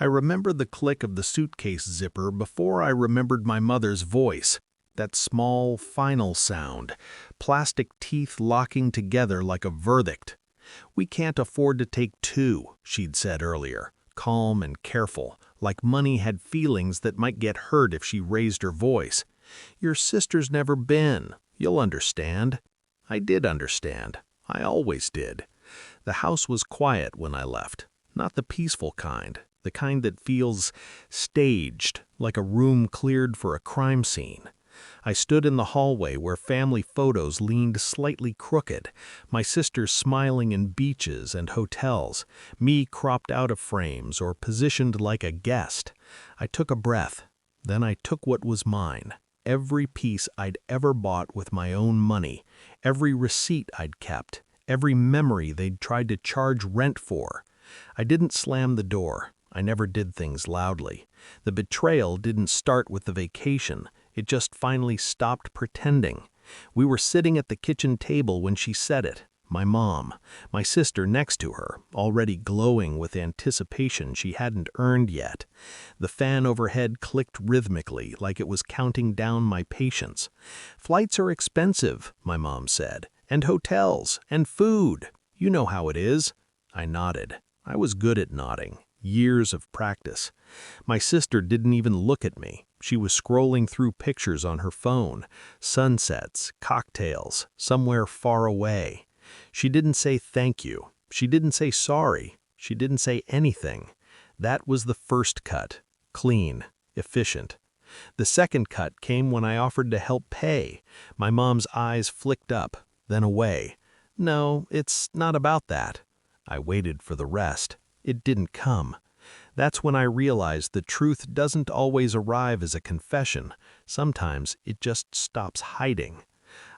I remember the click of the suitcase zipper before I remembered my mother's voice. That small, final sound, plastic teeth locking together like a verdict. "We can't afford to take two," she'd said earlier, calm and careful, like money had feelings that might get hurt if she raised her voice. "Your sister's never been. You'll understand." I did understand. I always did. The house was quiet when I left, not the peaceful kind, the kind that feels staged, like a room cleared for a crime scene. I stood in the hallway where family photos leaned slightly crooked, my sisters smiling in beaches and hotels, me cropped out of frames or positioned like a guest. I took a breath. Then I took what was mine, every piece I'd ever bought with my own money, every receipt I'd kept, every memory they'd tried to charge rent for. I didn't slam the door. I never did things loudly. The betrayal didn't start with the vacation. It just finally stopped pretending. We were sitting at the kitchen table when she said it. My mom, my sister next to her, already glowing with anticipation she hadn't earned yet. The fan overhead clicked rhythmically like it was counting down my patience. "Flights are expensive," my mom said, "and hotels, and food. You know how it is." I nodded. I was good at nodding. Years of practice. My sister didn't even look at me. She was scrolling through pictures on her phone, sunsets, cocktails, somewhere far away. She didn't say thank you. She didn't say sorry. She didn't say anything. That was the first cut. Clean, efficient. The second cut came when I offered to help pay. My mom's eyes flicked up, then away. "No, it's not about that." I waited for the rest. It didn't come. That's when I realized the truth doesn't always arrive as a confession. Sometimes it just stops hiding.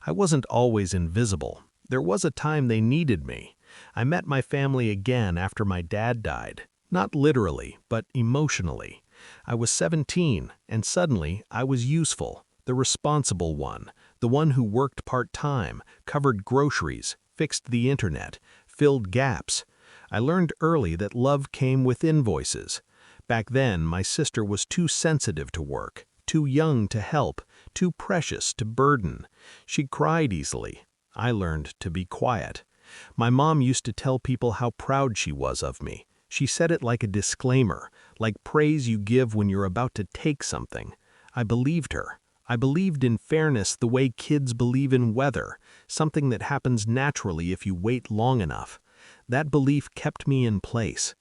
I wasn't always invisible. There was a time they needed me. I met my family again after my dad died. Not literally, but emotionally. I was 17, and suddenly I was useful, the responsible one, the one who worked part-time, covered groceries, fixed the internet, filled gaps. I learned early that love came with invoices. Back then, my sister was too sensitive to work, too young to help, too precious to burden. She cried easily. I learned to be quiet. My mom used to tell people how proud she was of me. She said it like a disclaimer, like praise you give when you're about to take something. I believed her. I believed in fairness the way kids believe in weather, something that happens naturally if you wait long enough. That belief kept me in place.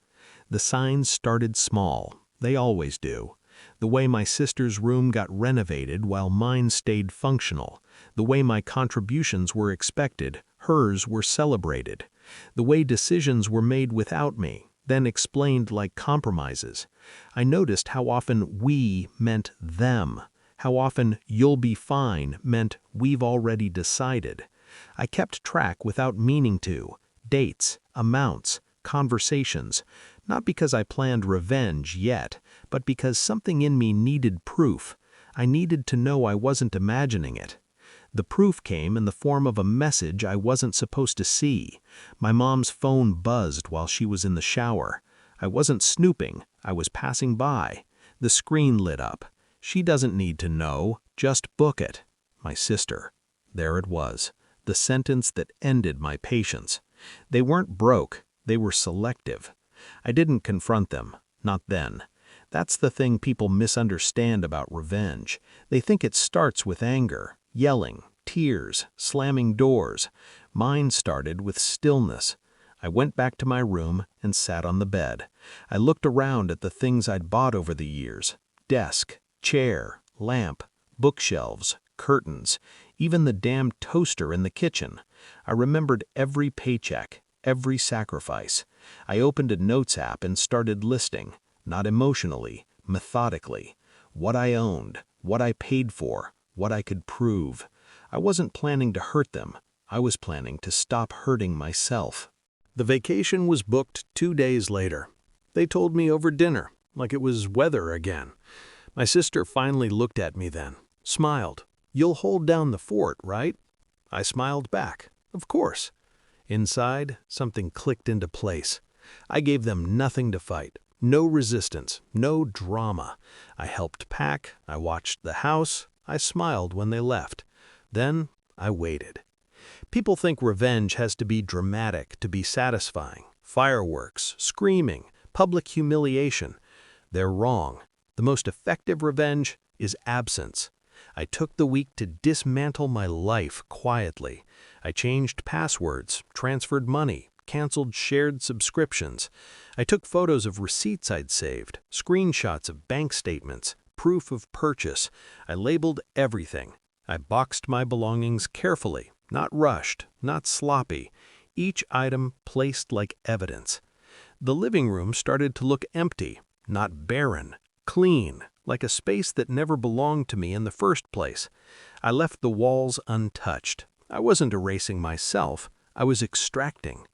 The signs started small. They always do. The way my sister's room got renovated while mine stayed functional. The way my contributions were expected, hers were celebrated. The way decisions were made without me, then explained like compromises. I noticed how often we meant them. How often "you'll be fine" meant "we've already decided." I kept track without meaning to. Dates, amounts, conversations, not because I planned revenge yet, but because something in me needed proof. I needed to know I wasn't imagining it. The proof came in the form of a message I wasn't supposed to see. My mom's phone buzzed while she was in the shower. I wasn't snooping, I was passing by. The screen lit up. "She doesn't need to know, just book it." My sister. There it was, the sentence that ended my patience. They weren't broke, they were selective. I didn't confront them, not then. That's the thing people misunderstand about revenge. They think it starts with anger, yelling, tears, slamming doors. Mine started with stillness. I went back to my room and sat on the bed. I looked around at the things I'd bought over the years. Desk, chair, lamp, bookshelves, curtains, even the damn toaster in the kitchen. I remembered every paycheck, every sacrifice. I opened a notes app and started listing, not emotionally, methodically. What I owned, what I paid for, what I could prove. I wasn't planning to hurt them. I was planning to stop hurting myself. The vacation was booked 2 days later. They told me over dinner, like it was weather again. My sister finally looked at me then, smiled. "You'll hold down the fort, right?" I smiled back. Of course. Inside, something clicked into place. I gave them nothing to fight. No resistance, no drama. I helped pack, I watched the house, I smiled when they left. Then I waited. People think revenge has to be dramatic to be satisfying. Fireworks, screaming, public humiliation. They're wrong. The most effective revenge is absence. I took the week to dismantle my life quietly. I changed passwords, transferred money, canceled shared subscriptions. I took photos of receipts I'd saved, screenshots of bank statements, proof of purchase. I labeled everything. I boxed my belongings carefully, not rushed, not sloppy. Each item placed like evidence. The living room started to look empty, not barren, clean, like a space that never belonged to me in the first place. I left the walls untouched. I wasn't erasing myself, I was extracting.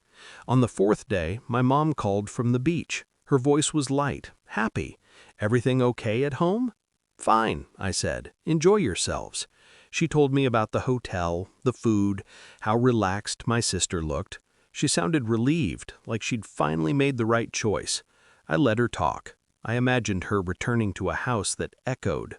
On the fourth day, my mom called from the beach. Her voice was light, happy. "Everything okay at home?" "Fine," I said. "Enjoy yourselves." She told me about the hotel, the food, how relaxed my sister looked. She sounded relieved, like she'd finally made the right choice. I let her talk. I imagined her returning to a house that echoed.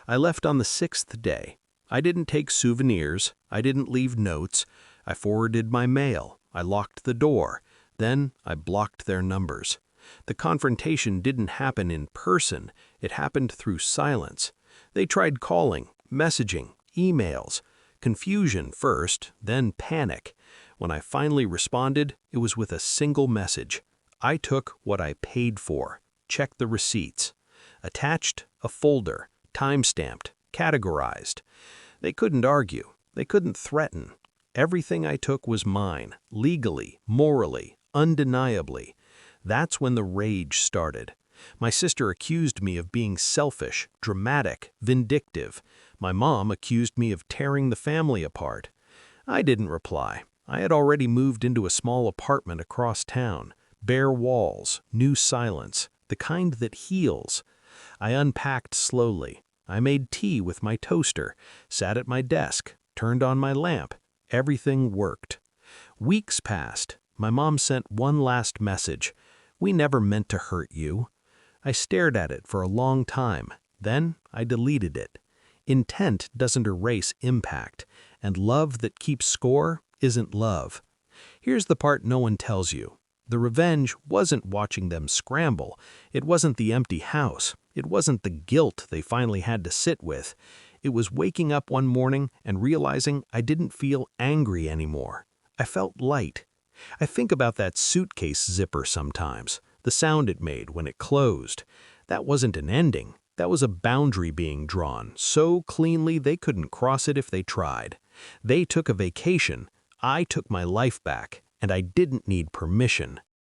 I left on the sixth day. I didn't take souvenirs. I didn't leave notes. I forwarded my mail. I locked the door. Then I blocked their numbers. The confrontation didn't happen in person. It happened through silence. They tried calling, messaging, emails. Confusion first, then panic. When I finally responded, it was with a single message. I took what I paid for. Check the receipts. Attached, a folder, time-stamped, categorized. They couldn't argue. They couldn't threaten. Everything I took was mine, legally, morally, undeniably. That's when the rage started. My sister accused me of being selfish, dramatic, vindictive. My mom accused me of tearing the family apart. I didn't reply. I had already moved into a small apartment across town. Bare walls, new silence, the kind that heals. I unpacked slowly. I made tea with my toaster, sat at my desk, turned on my lamp. Everything worked. Weeks passed. My mom sent one last message. "We never meant to hurt you." I stared at it for a long time. Then I deleted it. Intent doesn't erase impact, and love that keeps score isn't love. Here's the part no one tells you. The revenge wasn't watching them scramble. It wasn't the empty house. It wasn't the guilt they finally had to sit with. It was waking up one morning and realizing I didn't feel angry anymore. I felt light. I think about that suitcase zipper sometimes, the sound it made when it closed. That wasn't an ending. That was a boundary being drawn so cleanly they couldn't cross it if they tried. They took a vacation. I took my life back, and I didn't need permission.